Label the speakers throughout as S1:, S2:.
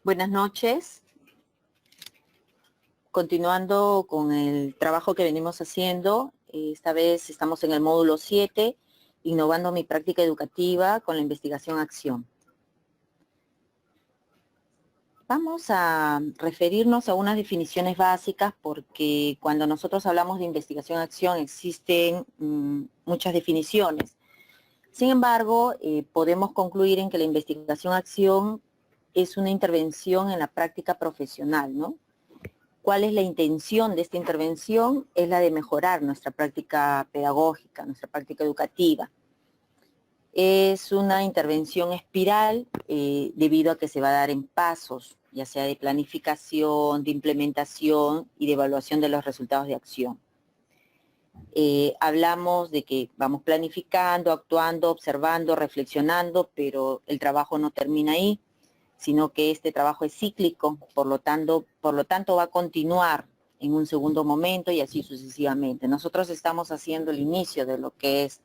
S1: Buenas noches. Continuando con el trabajo que venimos haciendo, esta vez estamos en el módulo 7, innovando mi práctica educativa con la investigación-acción. Vamos a referirnos a unas definiciones básicas porque cuando nosotros hablamos de investigación-acción existen muchas definiciones. Sin embargo, podemos concluir en que la investigación-acción es una intervención en la práctica profesional, ¿no? ¿Cuál es la intención de esta intervención? Es la de mejorar nuestra práctica pedagógica, nuestra práctica educativa. Es una intervención espiral debido a que se va a dar en pasos, ya sea de planificación, de implementación y de evaluación de los resultados de acción. Hablamos de que vamos planificando, actuando, observando, reflexionando, pero el trabajo no termina ahí, sino que este trabajo es cíclico, por lo tanto va a continuar en un segundo momento y así sucesivamente. Nosotros estamos haciendo el inicio de lo que es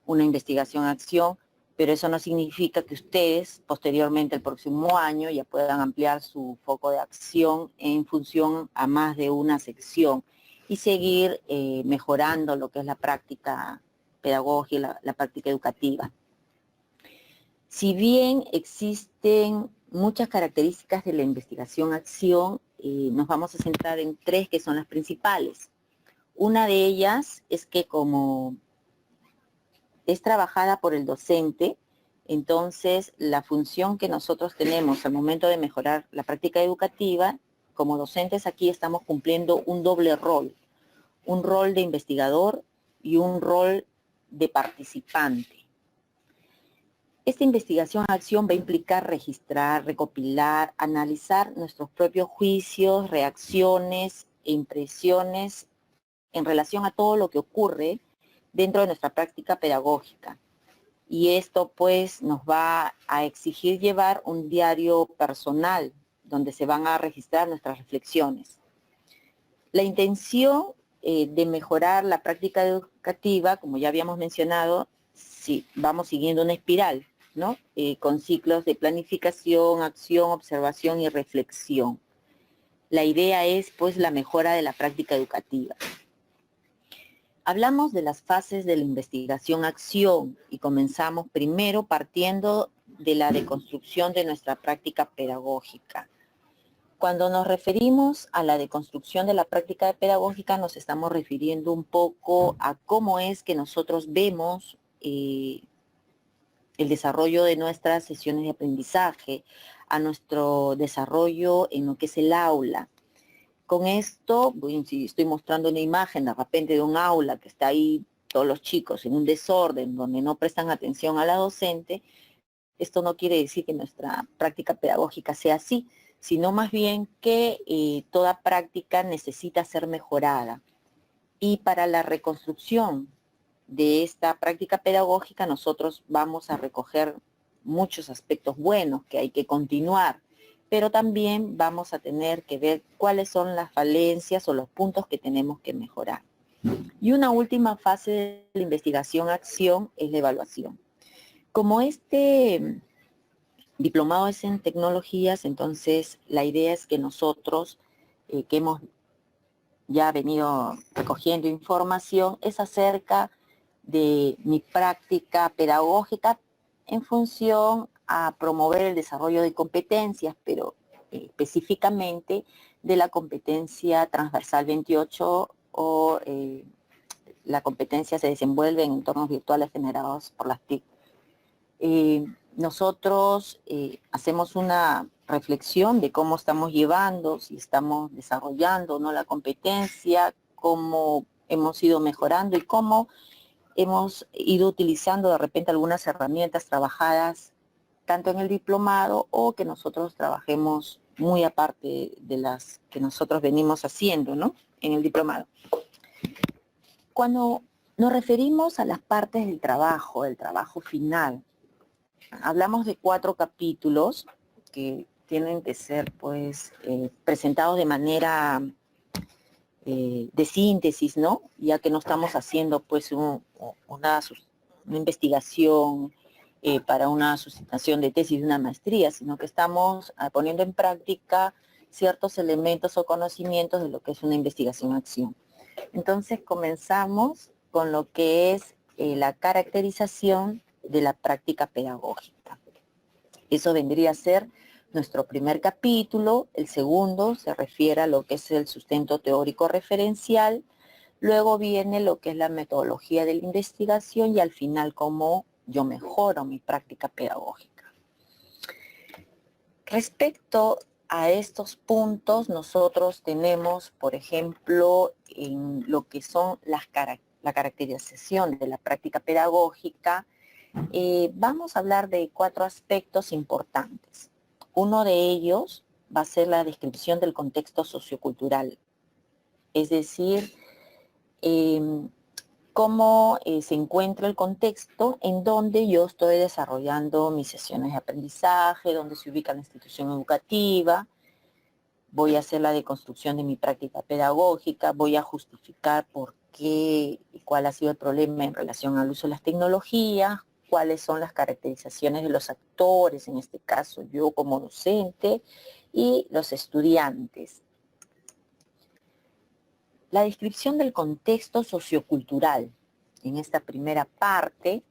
S1: una investigación-acción, pero eso no significa que ustedes posteriormente el próximo año ya puedan ampliar su foco de acción en función a más de una sección y seguir mejorando lo que es la práctica pedagógica, la práctica educativa. Si bien existen muchas características de la investigación-acción, nos vamos a centrar en tres que son las principales. Una de ellas es que como es trabajada por el docente, entonces la función que nosotros tenemos al momento de mejorar la práctica educativa, como docentes aquí estamos cumpliendo un doble rol, un rol de investigador y un rol de participante. Esta investigación-acción va a implicar registrar, recopilar, analizar nuestros propios juicios, reacciones e impresiones en relación a todo lo que ocurre dentro de nuestra práctica pedagógica. Y esto pues nos va a exigir llevar un diario personal donde se van a registrar nuestras reflexiones. La intención de mejorar la práctica educativa, como ya habíamos mencionado, sí, vamos siguiendo una espiral, ¿no? Con ciclos de planificación, acción, observación y reflexión. La idea es, pues, la mejora de la práctica educativa. Hablamos de las fases de la investigación-acción y comenzamos primero partiendo de la deconstrucción de nuestra práctica pedagógica. Cuando nos referimos a la deconstrucción de la práctica pedagógica, nos estamos refiriendo un poco a cómo es que nosotros vemos el desarrollo de nuestras sesiones de aprendizaje, a nuestro desarrollo en lo que es el aula. Con esto, si estoy mostrando una imagen de repente de un aula que está ahí todos los chicos en un desorden, donde no prestan atención a la docente, esto no quiere decir que nuestra práctica pedagógica sea así, sino más bien que toda práctica necesita ser mejorada. Y para la reconstrucción de esta práctica pedagógica nosotros vamos a recoger muchos aspectos buenos que hay que continuar, pero también vamos a tener que ver cuáles son las falencias o los puntos que tenemos que mejorar. Y una última fase de la investigación-acción es la evaluación. Como este diplomado es en tecnologías, entonces la idea es que nosotros, que hemos ya venido recogiendo información, es acerca de mi práctica pedagógica en función a promover el desarrollo de competencias, pero específicamente de la competencia transversal 28 o la competencia se desenvuelve en entornos virtuales generados por las TIC. Nosotros hacemos una reflexión de cómo estamos llevando, si estamos desarrollando o no la competencia, cómo hemos ido mejorando y cómo hemos ido utilizando de repente algunas herramientas trabajadas tanto en el diplomado o que nosotros trabajemos muy aparte de las que nosotros venimos haciendo, ¿no? En el diplomado. Cuando nos referimos a las partes del trabajo final, hablamos de 4 capítulos que tienen que ser pues presentados de manera de síntesis, ¿no? Ya que no estamos haciendo pues una investigación para una sustentación de tesis de una maestría, sino que estamos poniendo en práctica ciertos elementos o conocimientos de lo que es una investigación-acción. Entonces comenzamos con lo que es la caracterización de la práctica pedagógica. Eso vendría a ser nuestro primer capítulo. El segundo se refiere a lo que es el sustento teórico referencial. Luego viene lo que es la metodología de la investigación y al final cómo yo mejoro mi práctica pedagógica. Respecto a estos puntos, nosotros tenemos, por ejemplo, en lo que son la caracterización de la práctica pedagógica, vamos a hablar de 4 aspectos importantes. Uno de ellos va a ser la descripción del contexto sociocultural, es decir, cómo se encuentra el contexto en donde yo estoy desarrollando mis sesiones de aprendizaje, donde se ubica la institución educativa. Voy a hacer la deconstrucción de mi práctica pedagógica, voy a justificar por qué y cuál ha sido el problema en relación al uso de las tecnologías, cuáles son las caracterizaciones de los actores, en este caso yo como docente, y los estudiantes. La descripción del contexto sociocultural. En esta primera parte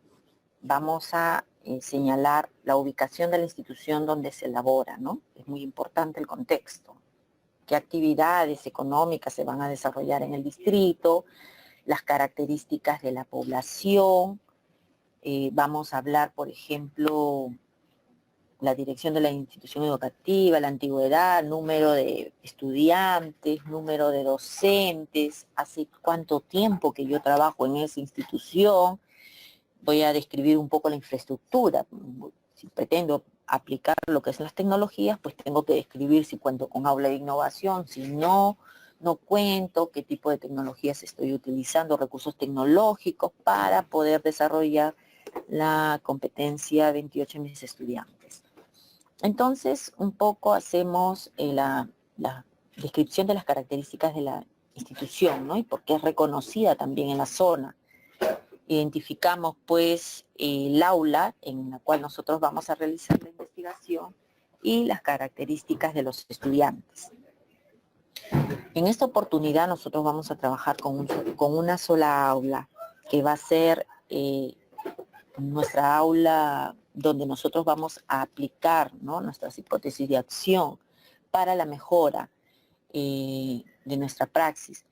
S1: vamos a señalar la ubicación de la institución donde se elabora, ¿no? Es muy importante el contexto. Qué actividades económicas se van a desarrollar en el distrito, las características de la población. Vamos a hablar, por ejemplo, la dirección de la institución educativa, la antigüedad, número de estudiantes, número de docentes, hace cuánto tiempo que yo trabajo en esa institución. Voy a describir un poco la infraestructura. Si pretendo aplicar lo que son las tecnologías, pues tengo que describir si cuento con aula de innovación, si no cuento, qué tipo de tecnologías estoy utilizando, recursos tecnológicos para poder desarrollar la competencia 28 de mis estudiantes. Entonces, un poco hacemos la descripción de las características de la institución, ¿no? Y por qué es reconocida también en la zona. Identificamos, pues, el aula en la cual nosotros vamos a realizar la investigación y las características de los estudiantes. En esta oportunidad nosotros vamos a trabajar con una sola aula, que va a ser nuestra aula donde nosotros vamos a aplicar, ¿no?, nuestras hipótesis de acción para la mejora de nuestra praxis.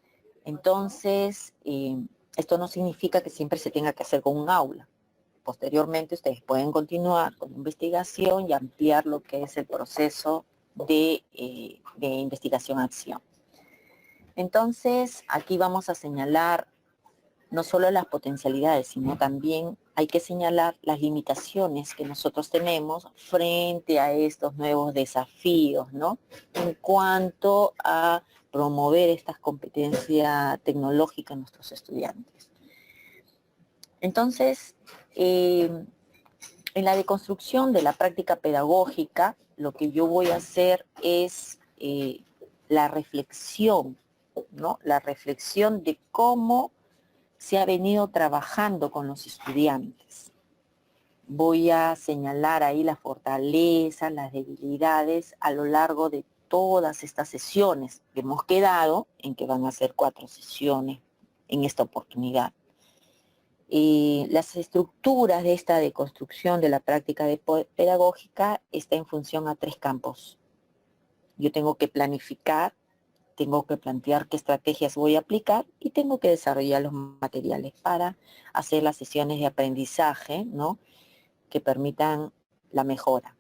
S1: Entonces, esto no significa que siempre se tenga que hacer con un aula. Posteriormente, ustedes pueden continuar con investigación y ampliar lo que es el proceso de investigación-acción. Entonces, aquí vamos a señalar no solo las potencialidades, sino también hay que señalar las limitaciones que nosotros tenemos frente a estos nuevos desafíos, ¿no?, en cuanto a promover estas competencias tecnológicas en nuestros estudiantes. Entonces, en la deconstrucción de la práctica pedagógica, lo que yo voy a hacer es la reflexión, ¿no?, la reflexión de cómo se ha venido trabajando con los estudiantes. Voy a señalar ahí las fortalezas, las debilidades a lo largo de todas estas sesiones que hemos quedado, en que van a ser 4 sesiones en esta oportunidad. Las estructuras de esta deconstrucción de la práctica pedagógica está en función a 3 campos. Yo tengo que planificar, tengo que plantear qué estrategias voy a aplicar y tengo que desarrollar los materiales para hacer las sesiones de aprendizaje, ¿no?, que permitan la mejora.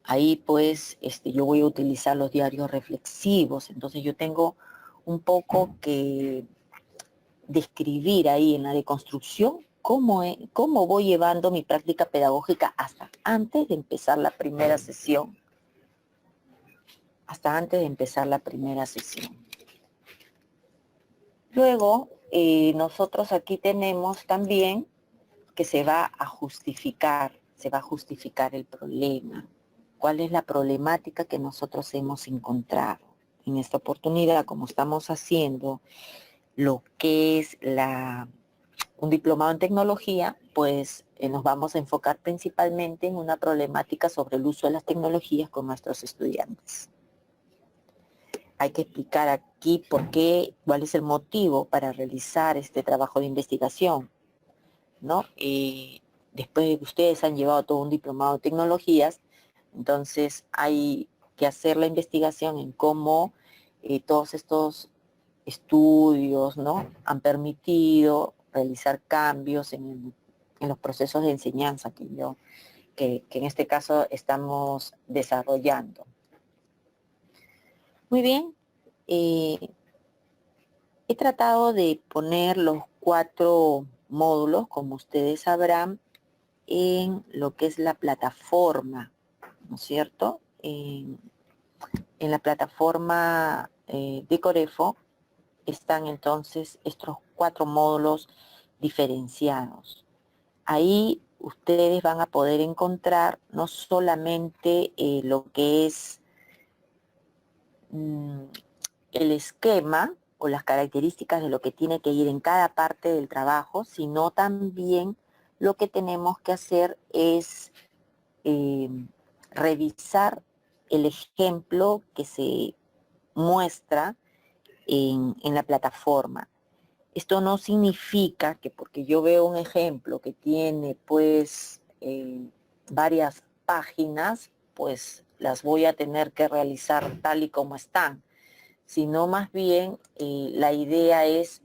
S1: Ahí, pues, yo voy a utilizar los diarios reflexivos. Entonces, yo tengo un poco que describir ahí en la deconstrucción cómo voy llevando mi práctica pedagógica hasta antes de empezar la primera sesión. Luego, nosotros aquí tenemos también que se va a justificar el problema. ¿Cuál es la problemática que nosotros hemos encontrado? En esta oportunidad, como estamos haciendo lo que es un diplomado en tecnología, pues nos vamos a enfocar principalmente en una problemática sobre el uso de las tecnologías con nuestros estudiantes. Hay que explicar aquí por qué, cuál es el motivo para realizar este trabajo de investigación, ¿no? Después de que ustedes han llevado todo un diplomado de tecnologías, entonces hay que hacer la investigación en cómo todos estos estudios, ¿no?, han permitido realizar cambios en los procesos de enseñanza que en este caso estamos desarrollando. Muy bien, he tratado de poner los 4 módulos, como ustedes sabrán, en lo que es la plataforma, ¿no es cierto? En la plataforma de Corefo están entonces estos 4 módulos diferenciados. Ahí ustedes van a poder encontrar no solamente lo que es el esquema o las características de lo que tiene que ir en cada parte del trabajo, sino también lo que tenemos que hacer es revisar el ejemplo que se muestra en la plataforma. Esto no significa que porque yo veo un ejemplo que tiene pues varias páginas, pues las voy a tener que realizar tal y como están, sino más bien la idea es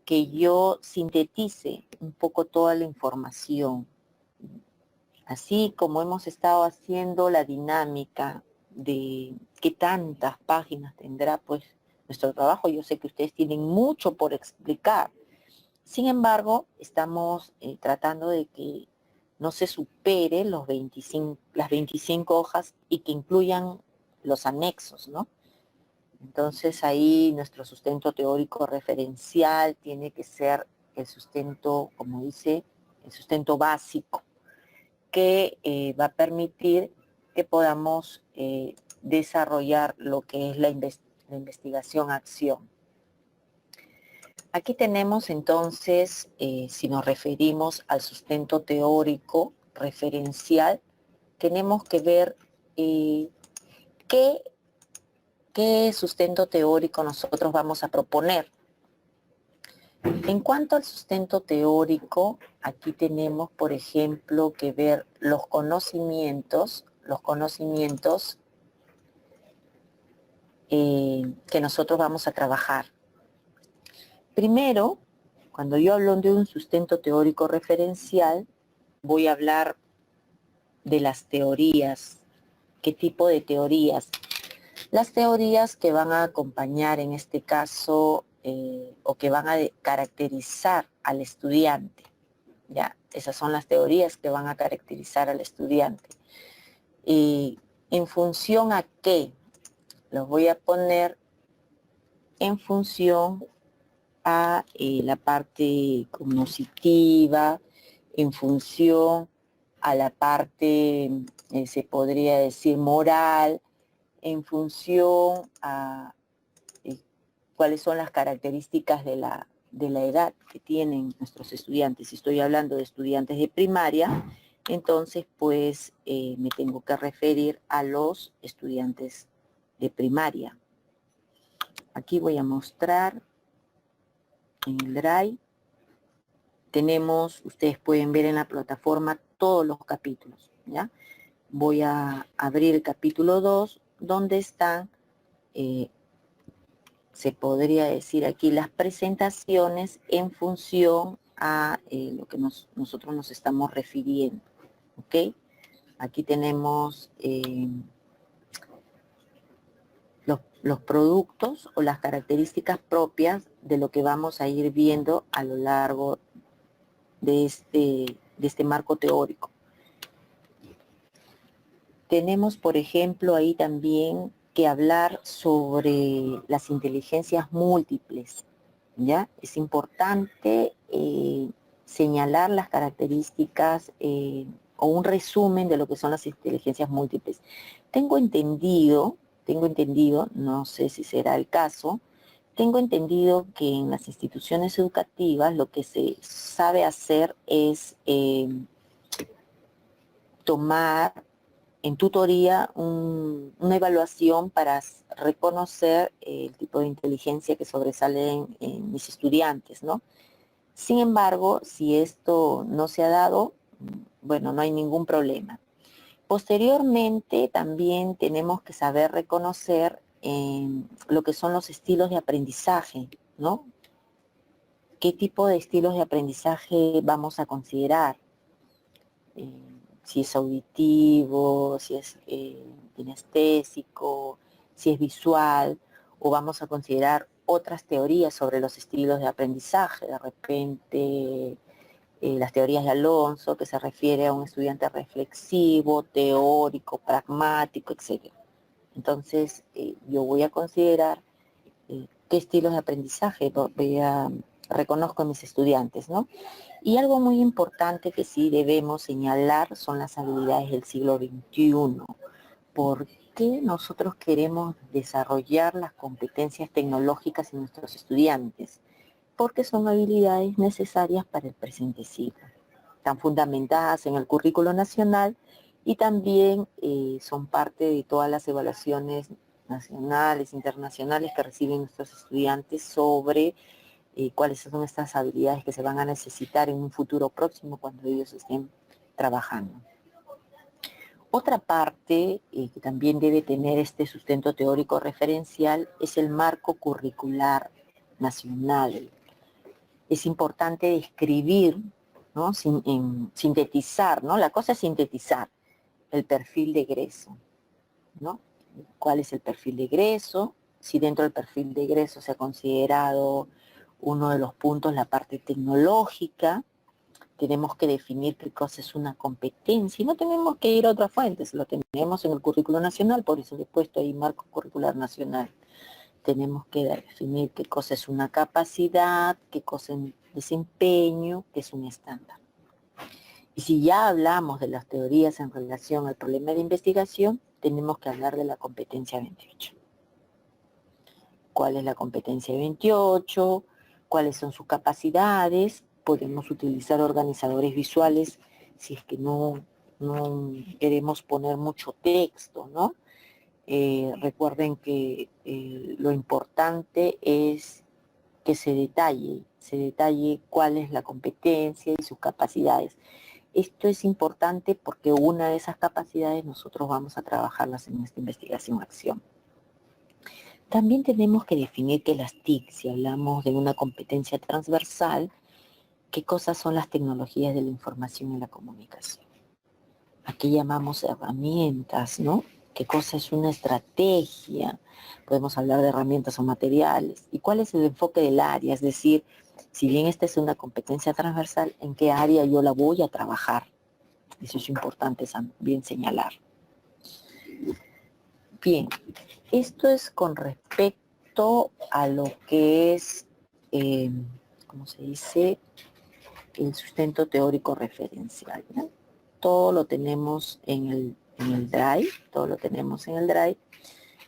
S1: que yo sintetice un poco toda la información. Así como hemos estado haciendo la dinámica de qué tantas páginas tendrá pues nuestro trabajo, yo sé que ustedes tienen mucho por explicar. Sin embargo, estamos tratando de que no se supere las 25 hojas y que incluyan los anexos, ¿no? Entonces ahí nuestro sustento teórico referencial tiene que ser el sustento, como dice, el sustento básico, que va a permitir que podamos desarrollar lo que es la investigación-acción. Aquí tenemos entonces, si nos referimos al sustento teórico referencial, tenemos que ver qué sustento teórico nosotros vamos a proponer. En cuanto al sustento teórico, aquí tenemos, por ejemplo, que ver los conocimientos que nosotros vamos a trabajar. Primero, cuando yo hablo de un sustento teórico referencial, voy a hablar de las teorías. ¿Qué tipo de teorías? Las teorías que van a acompañar en este caso o que van a caracterizar al estudiante. Ya, esas son las teorías que van a caracterizar al estudiante. Y en función a qué, los voy a poner en función a la parte cognitiva, en función a la parte, se podría decir, moral, en función a cuáles son las características de la edad que tienen nuestros estudiantes. Si estoy hablando de estudiantes de primaria, entonces pues me tengo que referir a los estudiantes de primaria. Aquí voy a mostrar en el Drive. Tenemos, ustedes pueden ver en la plataforma todos los capítulos, ¿ya? Voy a abrir el capítulo 2, donde están, se podría decir aquí, las presentaciones en función a lo que nosotros nos estamos refiriendo, ¿ok? Aquí tenemos los productos o las características propias de lo que vamos a ir viendo a lo largo de este marco teórico. Tenemos, por ejemplo, ahí también que hablar sobre las inteligencias múltiples, ¿ya? Es importante señalar las características o un resumen de lo que son las inteligencias múltiples. Tengo entendido, no sé si será el caso, tengo entendido que en las instituciones educativas lo que se sabe hacer es tomar en tutoría una evaluación para reconocer el tipo de inteligencia que sobresale en mis estudiantes, ¿no? Sin embargo, si esto no se ha dado, bueno, no hay ningún problema. Posteriormente, también tenemos que saber reconocer lo que son los estilos de aprendizaje, ¿no? ¿Qué tipo de estilos de aprendizaje vamos a considerar? Si es auditivo, si es kinestésico, si es visual, o vamos a considerar otras teorías sobre los estilos de aprendizaje, de repente las teorías de Alonso, que se refiere a un estudiante reflexivo, teórico, pragmático, etc. Entonces, yo voy a considerar qué estilos de aprendizaje reconozco en mis estudiantes, ¿no? Y algo muy importante que sí debemos señalar son las habilidades del siglo XXI. ¿Por qué nosotros queremos desarrollar las competencias tecnológicas en nuestros estudiantes? Porque son habilidades necesarias para el presente siglo. Están fundamentadas en el currículo nacional y también son parte de todas las evaluaciones nacionales, internacionales que reciben nuestros estudiantes sobre cuáles son estas habilidades que se van a necesitar en un futuro próximo cuando ellos estén trabajando. Otra parte que también debe tener este sustento teórico referencial es el marco curricular nacional. Es importante describir, ¿no? Sintetizar, ¿no? La cosa es sintetizar el perfil de egreso, ¿no? ¿Cuál es el perfil de egreso? Si dentro del perfil de egreso se ha considerado uno de los puntos la parte tecnológica, tenemos que definir qué cosa es una competencia y no tenemos que ir a otras fuentes, lo tenemos en el currículo nacional, por eso le he puesto ahí marco curricular nacional. Tenemos que definir qué cosa es una capacidad, qué cosa es un desempeño, qué es un estándar. Y si ya hablamos de las teorías en relación al problema de investigación, tenemos que hablar de la competencia 28. ¿Cuál es la competencia 28? ¿Cuáles son sus capacidades? Podemos utilizar organizadores visuales si es que no queremos poner mucho texto, ¿no? Recuerden que lo importante es que se detalle cuál es la competencia y sus capacidades. Esto es importante porque una de esas capacidades nosotros vamos a trabajarlas en esta investigación-acción. También tenemos que definir qué es las TIC, si hablamos de una competencia transversal, qué cosas son las tecnologías de la información y la comunicación. ¿A qué llamamos herramientas, no? ¿Qué cosa es una estrategia? Podemos hablar de herramientas o materiales. ¿Y cuál es el enfoque del área? Es decir, si bien esta es una competencia transversal, ¿en qué área yo la voy a trabajar? Eso es importante también señalar. Bien, esto es con respecto a lo que es, ¿cómo se dice? El sustento teórico referencial, ¿no? Todo lo tenemos en el Drive, todo lo tenemos en el Drive.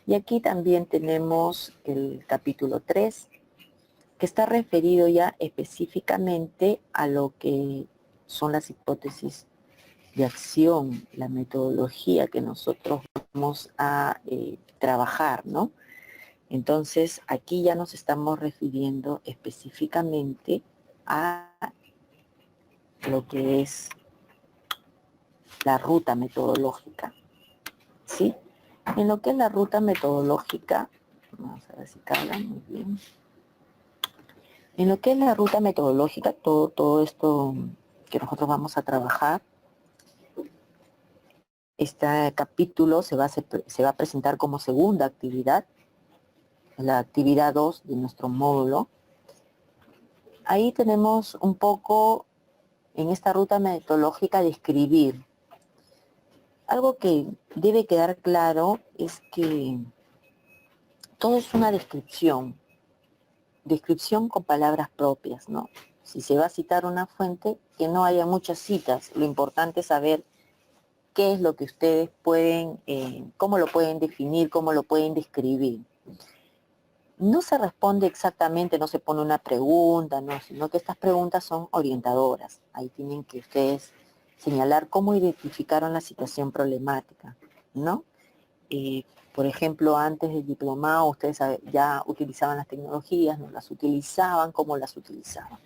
S1: Y aquí también tenemos el capítulo 3, que está referido ya específicamente a lo que son las hipótesis de acción, la metodología que nosotros vamos a trabajar, ¿no? Entonces, aquí ya nos estamos refiriendo específicamente a lo que es la ruta metodológica, ¿sí? En lo que es la ruta metodológica, vamos a ver si carga muy bien. En lo que es la ruta metodológica, todo esto que nosotros vamos a trabajar, este capítulo se va a presentar como segunda actividad, la actividad 2 de nuestro módulo. Ahí tenemos un poco, en esta ruta metodológica, describir. Algo que debe quedar claro es que todo es una descripción con palabras propias, ¿no? Si se va a citar una fuente, que no haya muchas citas. Lo importante es saber qué es lo que ustedes pueden, cómo lo pueden definir, cómo lo pueden describir. No se responde exactamente, no se pone una pregunta, no, sino que estas preguntas son orientadoras. Ahí tienen que ustedes
S2: señalar cómo identificaron la situación problemática, ¿no? Por ejemplo, antes del diplomado ustedes ya utilizaban las tecnologías, no las utilizaban, cómo las utilizaban.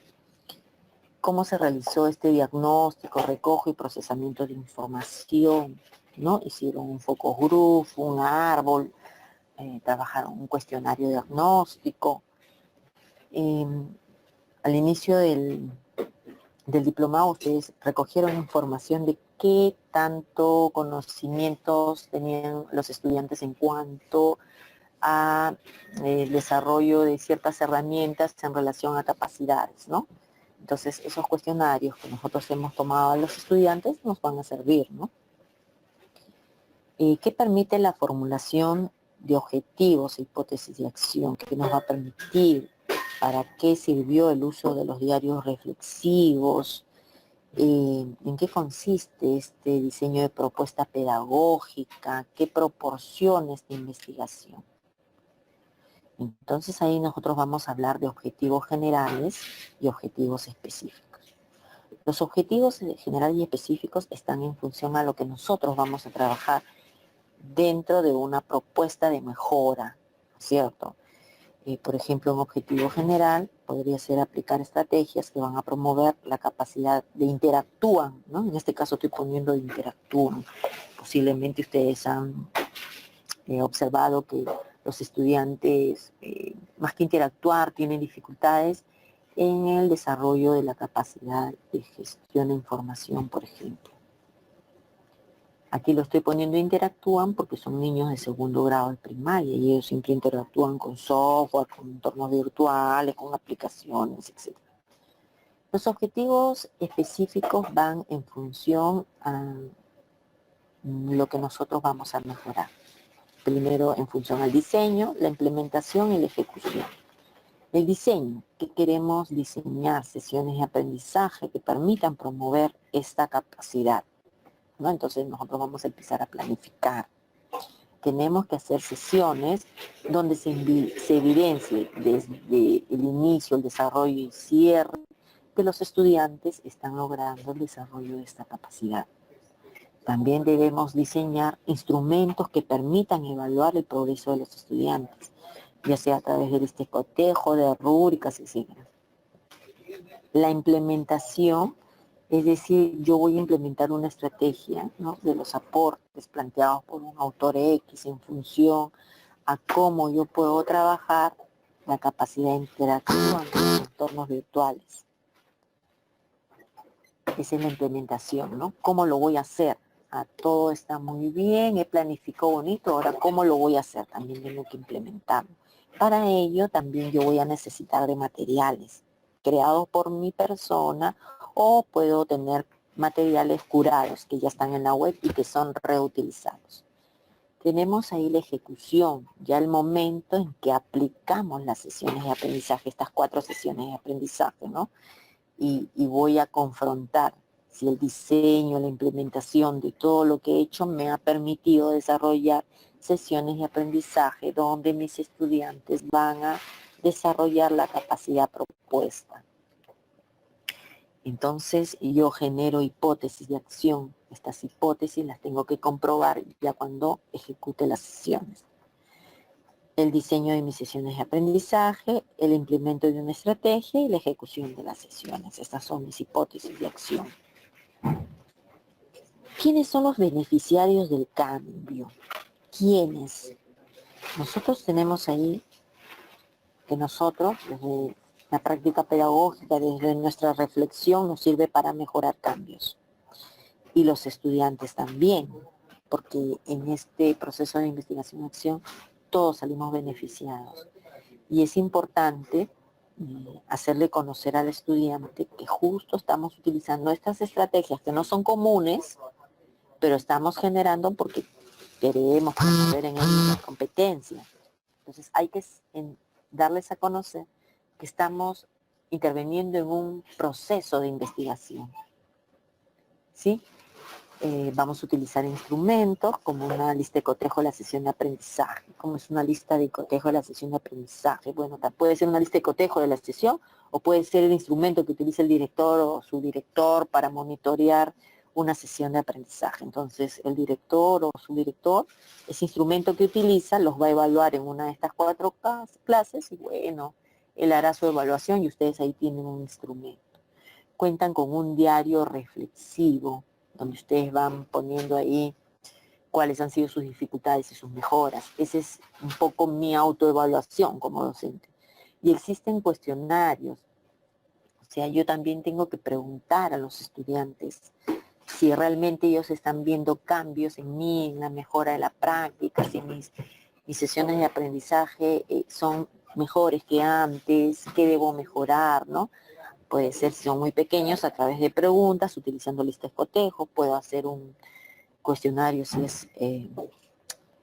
S2: Cómo se realizó este diagnóstico, recojo y procesamiento de información, ¿no? Hicieron un focus group, un árbol, trabajaron un cuestionario diagnóstico. Al inicio del diplomado ustedes recogieron información de qué tanto conocimientos tenían los estudiantes en cuanto a el desarrollo de ciertas herramientas en relación a capacidades, ¿no? Entonces, esos cuestionarios que nosotros hemos tomado a los estudiantes nos van a servir, ¿no? ¿Qué permite la formulación de objetivos e hipótesis de acción? ¿Qué nos va a permitir? ¿Para qué sirvió el uso de los diarios reflexivos? ¿En qué consiste este diseño de propuesta pedagógica? ¿Qué proporciona esta investigación? Entonces ahí nosotros vamos a hablar de objetivos generales y objetivos específicos. Los objetivos generales y específicos están en función a lo que nosotros vamos a trabajar dentro de una propuesta de mejora, ¿cierto? Por ejemplo, un objetivo general podría ser aplicar estrategias que van a promover la capacidad de interactúan, ¿no? En este caso estoy poniendo de interactúan. Posiblemente ustedes han observado que los estudiantes, más que interactuar, tienen dificultades en el desarrollo de la capacidad de gestión de información, por ejemplo. Aquí lo estoy poniendo interactúan porque son niños de segundo grado de primaria y ellos siempre interactúan con software, con entornos virtuales, con aplicaciones, etc. Los objetivos específicos van en función a lo que nosotros vamos a mejorar. Primero en función al diseño, la implementación y la ejecución. El diseño, que queremos diseñar sesiones de aprendizaje que permitan promover esta capacidad, ¿no? Entonces nosotros vamos a empezar a planificar. Tenemos que hacer sesiones donde se evidencie desde el inicio, el desarrollo y cierre que los estudiantes están logrando el desarrollo de esta capacidad. También debemos diseñar instrumentos que permitan evaluar el progreso de los estudiantes, ya sea a través del cotejo, de rúbricas, etc. La implementación, es decir, yo voy a implementar una estrategia, ¿no?, de los aportes planteados por un autor X en función a cómo yo puedo trabajar la capacidad interactiva en los entornos virtuales. Esa es la implementación, ¿no? ¿Cómo lo voy a hacer? Todo está muy bien, he planificado bonito, ahora ¿cómo lo voy a hacer? También tengo que implementarlo. Para ello también yo voy a necesitar de materiales creados por mi persona o puedo tener materiales curados que ya están en la web y que son reutilizados. Tenemos ahí la ejecución, ya el momento en que aplicamos las sesiones de aprendizaje, estas 4 sesiones de aprendizaje, ¿no? Y voy a confrontar si el diseño, la implementación de todo lo que he hecho me ha permitido desarrollar sesiones de aprendizaje donde mis estudiantes van a desarrollar la capacidad propuesta. Entonces yo genero hipótesis de acción. Estas hipótesis las tengo que comprobar ya cuando ejecute las sesiones. El diseño de mis sesiones de aprendizaje, el implemento de una estrategia y la ejecución de las sesiones. Estas son mis hipótesis de acción. ¿Quiénes son los beneficiarios del cambio? ¿Quiénes? Nosotros tenemos ahí que nosotros, desde la práctica pedagógica, desde nuestra reflexión, nos sirve para mejorar cambios. Y los estudiantes también, porque en este proceso de investigación-acción todos salimos beneficiados. Y es importante hacerle conocer al estudiante que justo estamos utilizando estas estrategias que no son comunes, pero estamos generando porque queremos promover en ellos las competencias. Entonces hay que darles a conocer que estamos interviniendo en un proceso de investigación. ¿Sí? Vamos a utilizar instrumentos como una lista de cotejo de la sesión de aprendizaje. ¿Cómo es una lista de cotejo de la sesión de aprendizaje? Bueno, puede ser una lista de cotejo de la sesión o puede ser el instrumento que utiliza el director o su director para monitorear una sesión de aprendizaje. Entonces, el director o subdirector, ese instrumento que utiliza, los va a evaluar en una de estas 4 clases y bueno, él hará su evaluación y ustedes ahí tienen un instrumento. Cuentan con un diario reflexivo, donde ustedes van poniendo ahí cuáles han sido sus dificultades y sus mejoras. Esa es un poco mi autoevaluación como docente. Y existen cuestionarios. O sea, yo también tengo que preguntar a los estudiantes si realmente ellos están viendo cambios en mí, en la mejora de la práctica, si mis sesiones de aprendizaje son mejores que antes, qué debo mejorar, ¿no? Puede ser, si son muy pequeños, a través de preguntas, utilizando listas de cotejo, puedo hacer un cuestionario si es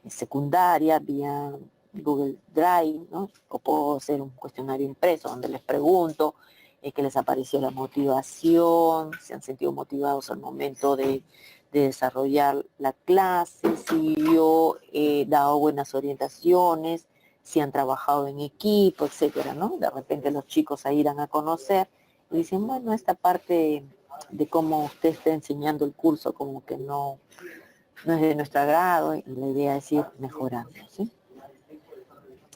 S2: secundaria, vía Google Drive, ¿no? O puedo hacer un cuestionario impreso donde les pregunto qué les apareció la motivación, si han sentido motivados al momento de desarrollar la clase, si yo he dado buenas orientaciones, si han trabajado en equipo, etcétera, ¿no? De repente los chicos ahí irán a conocer y dicen, bueno, esta parte de cómo usted está enseñando el curso como que no es de nuestro agrado y la idea es ir mejorando, ¿sí?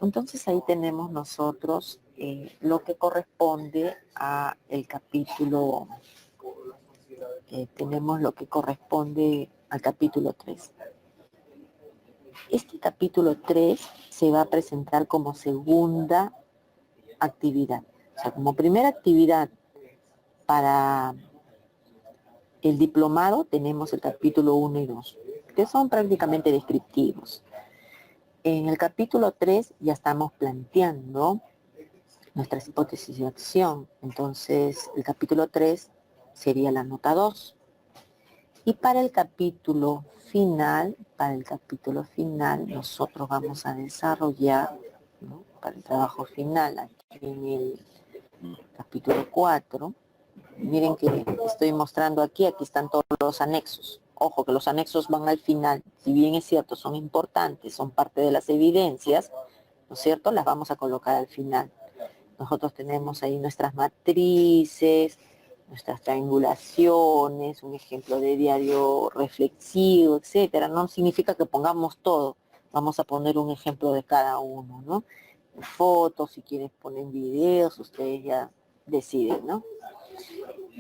S2: Entonces ahí tenemos nosotros lo que corresponde a el capítulo, tenemos lo que corresponde al capítulo 3. Este capítulo 3 se va a presentar como segunda actividad. O sea, como primera actividad para el diplomado tenemos el capítulo 1 y 2, que son prácticamente descriptivos. En el capítulo 3 ya estamos planteando nuestras hipótesis de acción. Entonces, el capítulo 3 sería la nota 2. Y para el capítulo final, nosotros vamos a desarrollar, ¿no? Para el trabajo final, aquí en el capítulo 4, miren que estoy mostrando aquí están todos los anexos. Ojo que los anexos van al final, si bien es cierto, son importantes, son parte de las evidencias, ¿no es cierto? Las vamos a colocar al final. Nosotros tenemos ahí nuestras matrices, nuestras triangulaciones, un ejemplo de diario reflexivo, etcétera. No significa que pongamos todo, vamos a poner un ejemplo de cada uno, ¿no? Fotos, si quieren poner videos, ustedes ya deciden, ¿no?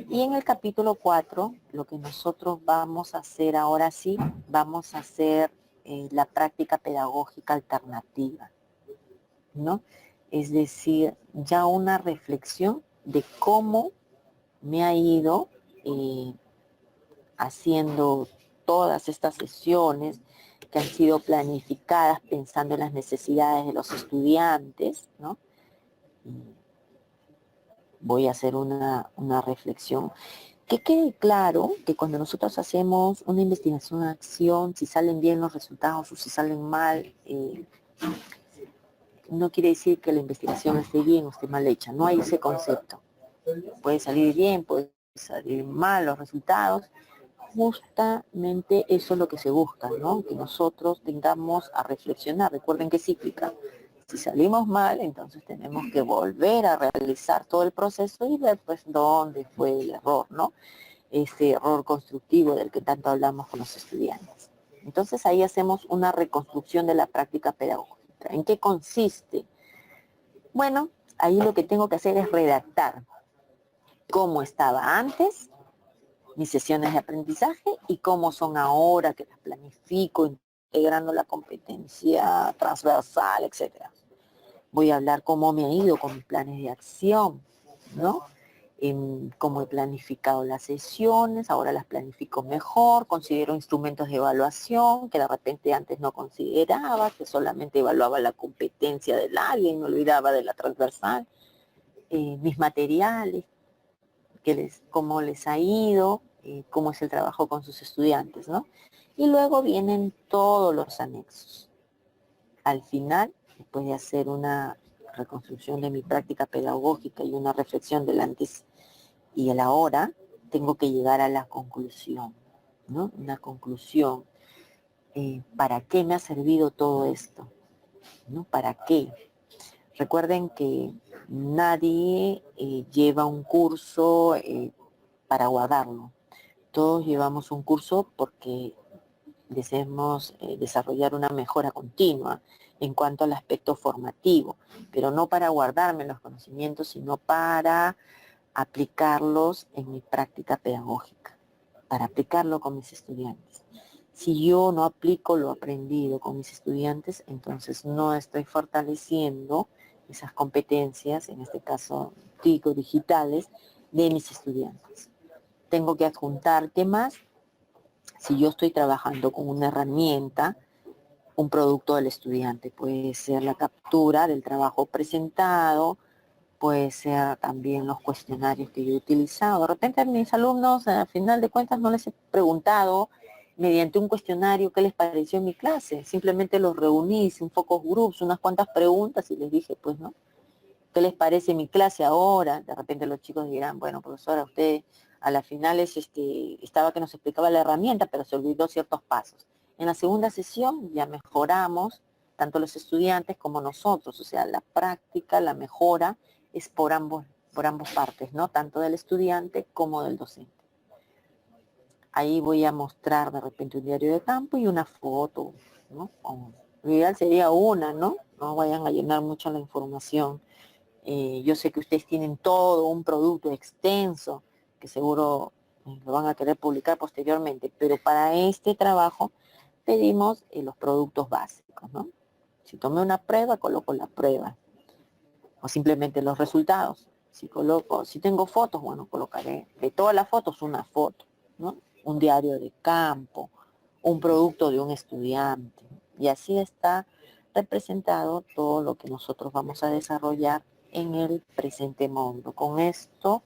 S2: Y en el capítulo 4, lo que nosotros vamos a hacer ahora sí, vamos a hacer la práctica pedagógica alternativa, ¿no? Es decir, ya una reflexión de cómo me ha ido haciendo todas estas sesiones que han sido planificadas pensando en las necesidades de los estudiantes, ¿no? Voy a hacer una reflexión. Que quede claro que cuando nosotros hacemos una investigación de acción, si salen bien los resultados o si salen mal, no quiere decir que la investigación esté bien o esté mal hecha, no hay ese concepto. Puede salir bien, puede salir mal los resultados. Justamente eso es lo que se busca, ¿no? Que nosotros tengamos a reflexionar. Recuerden que es cíclica. Si salimos mal, entonces tenemos que volver a realizar todo el proceso y ver pues dónde fue el error, ¿no? Este error constructivo del que tanto hablamos con los estudiantes. Entonces ahí hacemos una reconstrucción de la práctica pedagógica. ¿En qué consiste? Bueno, ahí lo que tengo que hacer es redactar cómo estaba antes mis sesiones de aprendizaje y cómo son ahora que las planifico, integrando la competencia transversal, etcétera. Voy a hablar cómo me ha ido con mis planes de acción, ¿no? Cómo he planificado las sesiones, ahora las planifico mejor, considero instrumentos de evaluación que de repente antes no consideraba, que solamente evaluaba la competencia del área y me olvidaba de la transversal, mis materiales, cómo les ha ido, cómo es el trabajo con sus estudiantes, ¿no? Y luego vienen todos los anexos. Al final, después de hacer una reconstrucción de mi práctica pedagógica y una reflexión del antes y el ahora, tengo que llegar a la conclusión, ¿no? Una conclusión. ¿Para qué me ha servido todo esto? ¿No? ¿Para qué? Recuerden que nadie lleva un curso para guardarlo. Todos llevamos un curso porque deseamos desarrollar una mejora continua en cuanto al aspecto formativo, pero no para guardarme los conocimientos, sino para aplicarlos en mi práctica pedagógica, para aplicarlo con mis estudiantes. Si yo no aplico lo aprendido con mis estudiantes, entonces no estoy fortaleciendo esas competencias, en este caso TIC o digitales, de mis estudiantes. Tengo que adjuntar, ¿qué más? Si yo estoy trabajando con una herramienta, un producto del estudiante, puede ser la captura del trabajo presentado, puede ser también los cuestionarios que yo he utilizado. De repente a mis alumnos, al final de cuentas, no les he preguntado mediante un cuestionario qué les pareció en mi clase. Simplemente los reuní, hice un focus groups, unas cuantas preguntas y les dije, pues, ¿no? ¿Qué les parece mi clase ahora? De repente los chicos dirán, bueno, profesora, usted a las finales estaba que nos explicaba la herramienta, pero se olvidó ciertos pasos. En la segunda sesión ya mejoramos, tanto los estudiantes como nosotros, o sea, la práctica, la mejora es por ambos partes, ¿no? Tanto del estudiante como del docente. Ahí voy a mostrar de repente un diario de campo y una foto, ¿no? Lo ideal sería una, ¿no? No vayan a llenar mucho la información. Yo sé que ustedes tienen todo un producto extenso que seguro lo van a querer publicar posteriormente, pero para este trabajo pedimos los productos básicos, ¿no? Si tomé una prueba, coloco la prueba. O simplemente los resultados. Si tengo fotos, bueno, colocaré de todas las fotos una foto, ¿no? Un diario de campo, un producto de un estudiante. Y así está representado todo lo que nosotros vamos a desarrollar en el presente módulo. Con esto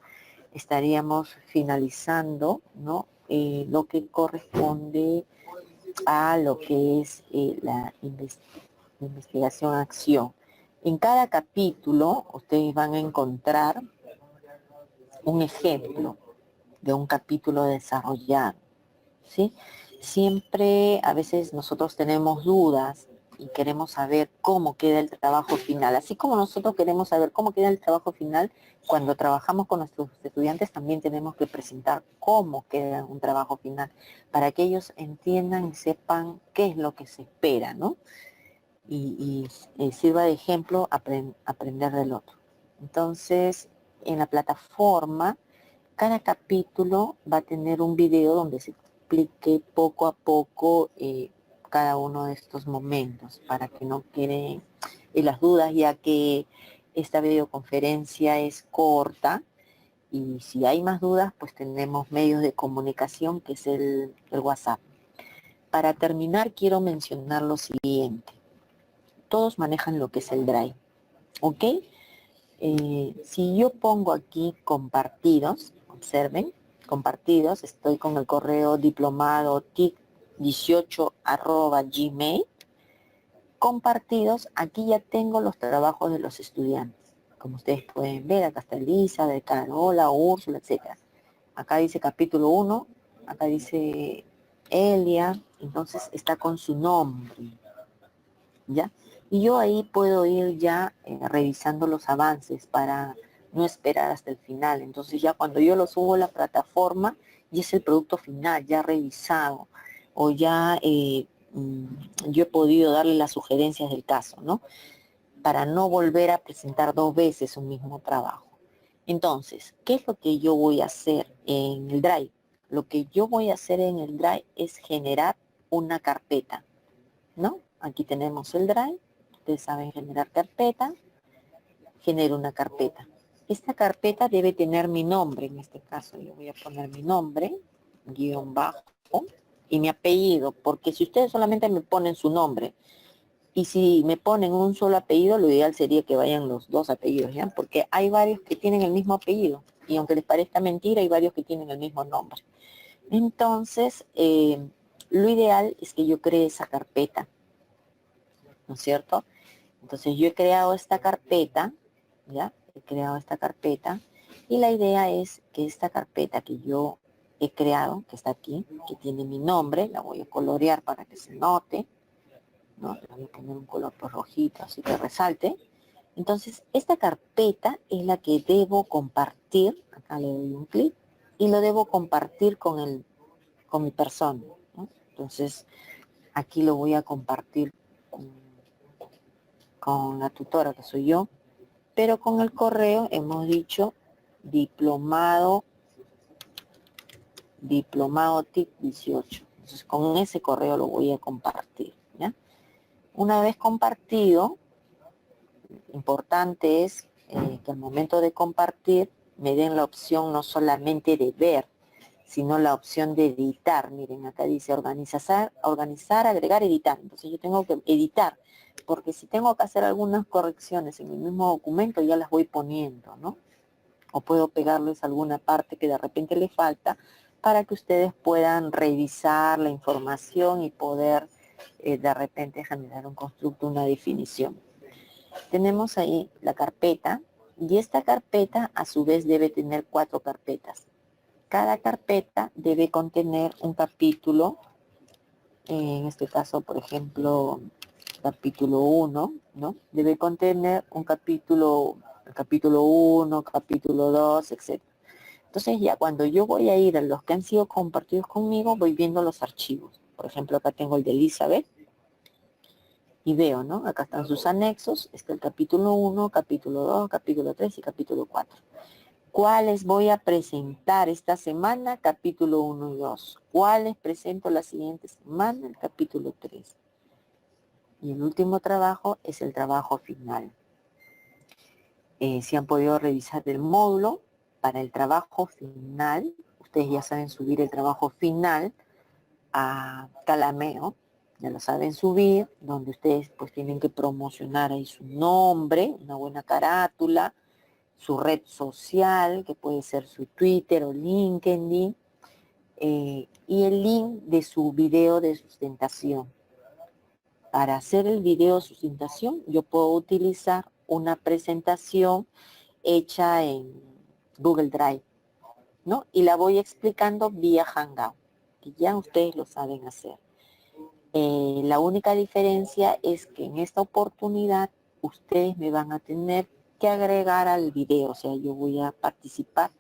S2: estaríamos finalizando, ¿no? Lo que corresponde a lo que es la investigación-acción. En cada capítulo ustedes van a encontrar un ejemplo de un capítulo desarrollado, ¿sí? Siempre, a veces nosotros tenemos dudas y queremos saber cómo queda el trabajo final. Así como nosotros queremos saber cómo queda el trabajo final, cuando trabajamos con nuestros estudiantes también tenemos que presentar cómo queda un trabajo final, para que ellos entiendan y sepan qué es lo que se espera, ¿no? Y sirva de ejemplo aprender del otro. Entonces, en la plataforma, cada capítulo va a tener un video donde se explique poco a poco cada uno de estos momentos para que no queden las dudas, ya que esta videoconferencia es corta y si hay más dudas, pues tenemos medios de comunicación que es el WhatsApp. Para terminar, quiero mencionar lo siguiente. Todos manejan lo que es el Drive, ¿ok? Si yo pongo aquí compartidos, observen, compartidos, estoy con el correo diplomado tic18@gmail, compartidos, aquí ya tengo los trabajos de los estudiantes. Como ustedes pueden ver, acá está Elisa, de Carola, Úrsula, etc. Acá dice capítulo 1, acá dice Elia, entonces está con su nombre, ¿ya? Y yo ahí puedo ir ya revisando los avances para no esperar hasta el final. Entonces ya cuando yo lo subo a la plataforma, ya es el producto final, ya revisado, o ya yo he podido darle las sugerencias del caso, ¿no? Para no volver a presentar 2 veces un mismo trabajo. Entonces, ¿qué es lo que yo voy a hacer en el Drive? Lo que yo voy a hacer en el Drive es generar una carpeta, ¿no? Aquí tenemos el Drive. Ustedes saben generar carpeta, genero una carpeta. Esta carpeta debe tener mi nombre, en este caso yo voy a poner mi nombre, guión bajo, y mi apellido, porque si ustedes solamente me ponen su nombre, y si me ponen un solo apellido, lo ideal sería que vayan los 2 apellidos, ¿ya? Porque hay varios que tienen el mismo apellido, y aunque les parezca mentira, hay varios que tienen el mismo nombre. Entonces, lo ideal es que yo cree esa carpeta, ¿no es cierto? Entonces yo he creado esta carpeta, ¿ya? He creado esta carpeta y la idea es que esta carpeta que yo he creado, que está aquí, que tiene mi nombre, la voy a colorear para que se note, ¿no? Le voy a poner un color pues rojito, así que resalte. Entonces esta carpeta es la que debo compartir, acá le doy un clic, y lo debo compartir con el con mi persona, ¿no? Entonces, aquí lo voy a compartir con la tutora, que soy yo, pero con el correo hemos dicho diplomado TIC 18. Entonces, con ese correo lo voy a compartir, ¿ya? Una vez compartido, importante es que al momento de compartir me den la opción no solamente de ver, sino la opción de editar. Miren, acá dice organizar, agregar, editar. Entonces yo tengo que editar, porque si tengo que hacer algunas correcciones en el mismo documento, ya las voy poniendo, ¿no? O puedo pegarles alguna parte que de repente le falta para que ustedes puedan revisar la información y poder de repente generar un constructo, una definición. Tenemos ahí la carpeta, y esta carpeta a su vez debe tener 4 carpetas. Cada carpeta debe contener un capítulo, en este caso, por ejemplo, capítulo 1, ¿no? Debe contener un capítulo, el capítulo 1, capítulo 2, etc. Entonces ya cuando yo voy a ir a los que han sido compartidos conmigo, voy viendo los archivos. Por ejemplo, acá tengo el de Elizabeth, y veo, ¿no? Acá están sus anexos, está el capítulo 1, capítulo 2, capítulo 3 y capítulo 4. ¿Cuáles voy a presentar esta semana? Capítulo 1 y 2. ¿Cuáles presento la siguiente semana? El capítulo 3. Y el último trabajo es el trabajo final. Si han podido revisar el módulo, para el trabajo final, ustedes ya saben subir el trabajo final a Calameo, ya lo saben subir, donde ustedes pues tienen que promocionar ahí su nombre, una buena carátula, su red social, que puede ser su Twitter o LinkedIn, y el link de su video de sustentación. Para hacer el video de sustentación, yo puedo utilizar una presentación hecha en Google Drive, ¿no? Y la voy explicando vía Hangout, que ya ustedes lo saben hacer. La única diferencia es que en esta oportunidad ustedes me van a tener que agregar al video, o sea, yo voy a participar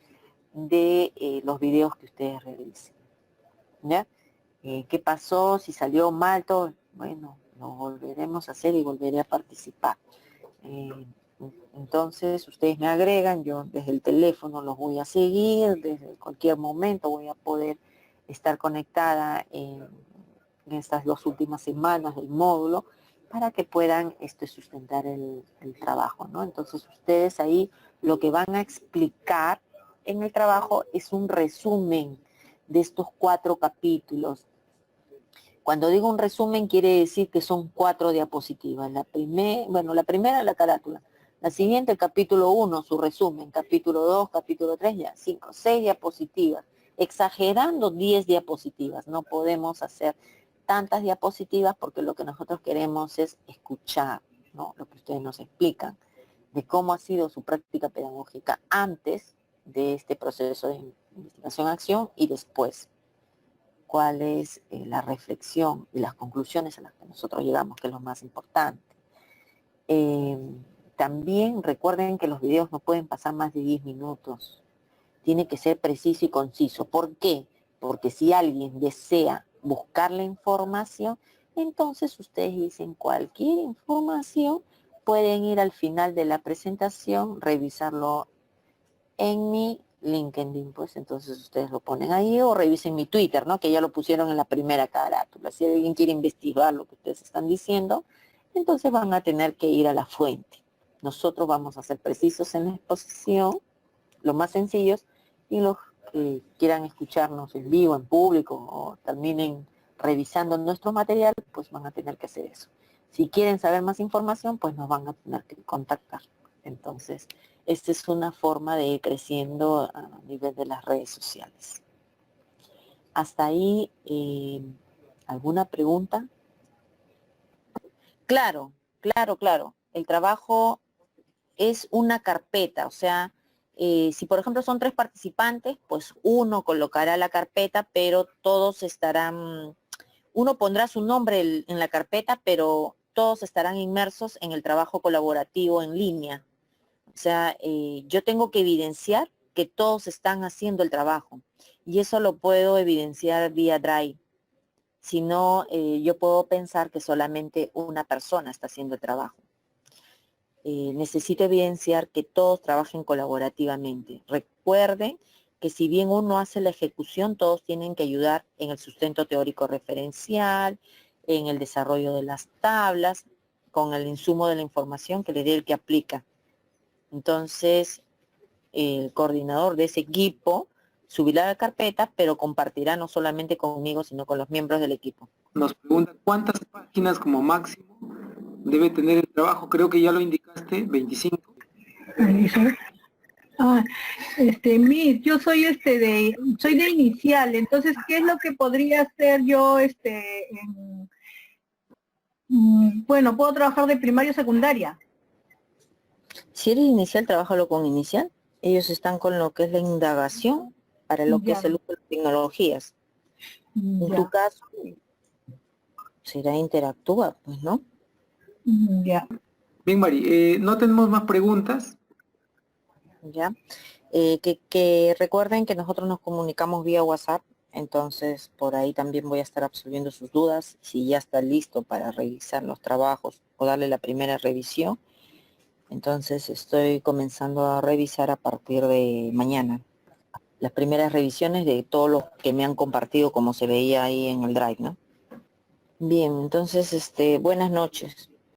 S2: de los videos que ustedes realicen, ¿ya? ¿Qué pasó? Si salió mal todo, bueno, lo volveremos a hacer y volveré a participar. Entonces ustedes me agregan, yo desde el teléfono los voy a seguir, desde cualquier momento voy a poder estar conectada en estas 2 últimas semanas del módulo para que puedan sustentar el trabajo, ¿no? Entonces ustedes ahí lo que van a explicar en el trabajo es un resumen de estos 4 capítulos. Cuando digo un resumen quiere decir que son 4 diapositivas. La primera la carátula. La siguiente, el capítulo 1, su resumen. Capítulo 2, capítulo 3, ya 5, 6 diapositivas. Exagerando 10 diapositivas. No podemos hacer tantas diapositivas porque lo que nosotros queremos es escuchar, ¿no? Lo que ustedes nos explican de cómo ha sido su práctica pedagógica antes de este proceso de investigación-acción y después. Cuál es la reflexión y las conclusiones a las que nosotros llegamos, que es lo más importante. También recuerden que los videos no pueden pasar más de 10 minutos. Tiene que ser preciso y conciso. ¿Por qué? Porque si alguien desea buscar la información, entonces ustedes dicen cualquier información, pueden ir al final de la presentación, revisarlo en mi LinkedIn, pues entonces ustedes lo ponen ahí o revisen mi Twitter, ¿no? Que ya lo pusieron en la primera carátula. Si alguien quiere investigar lo que ustedes están diciendo, entonces van a tener que ir a la fuente. Nosotros vamos a ser precisos en la exposición, los más sencillos, y los que quieran escucharnos en vivo, en público, o terminen revisando nuestro material, pues van a tener que hacer eso. Si quieren saber más información, pues nos van a tener que contactar. Entonces, esta es una forma de ir creciendo a nivel de las redes sociales. Hasta ahí, ¿alguna pregunta? Claro. El trabajo es una carpeta, o sea, si por ejemplo son 3 participantes, pues uno colocará la carpeta, pero todos estarán, uno pondrá su nombre en la carpeta, pero todos estarán inmersos en el trabajo colaborativo en línea. O sea, yo tengo que evidenciar
S1: que todos están haciendo el trabajo. Y eso lo puedo evidenciar vía Drive. Si no, yo puedo pensar que solamente una persona está haciendo el trabajo. Necesito evidenciar que todos trabajen colaborativamente. Recuerden que si bien uno hace la ejecución, todos tienen que ayudar en el sustento teórico referencial, en el desarrollo de las tablas, con el insumo de la información que le dé el que aplica. Entonces, el coordinador de ese equipo subirá la carpeta, pero compartirá no solamente conmigo, sino con los miembros del equipo.
S3: Nos pregunta cuántas páginas como máximo debe tener el trabajo. Creo que ya lo indicaste, 25.
S4: Miss, yo soy soy de inicial, entonces, ¿qué es lo que podría hacer yo, bueno, puedo trabajar de primaria o secundaria?
S1: Si eres inicial, trabájalo con inicial. Ellos están con lo que es la indagación para lo que es el uso de las tecnologías. En tu caso, será interactúa, pues, ¿no?
S4: Ya.
S3: Bien, Mari, no tenemos más preguntas.
S1: Ya. Que recuerden que nosotros nos comunicamos vía WhatsApp, entonces por ahí también voy a estar absorbiendo sus dudas. Si ya está listo para revisar los trabajos o darle la primera revisión, entonces estoy comenzando a revisar a partir de mañana las primeras revisiones de todos los que me han compartido, como se veía ahí en el Drive, ¿no? Bien, entonces, buenas noches.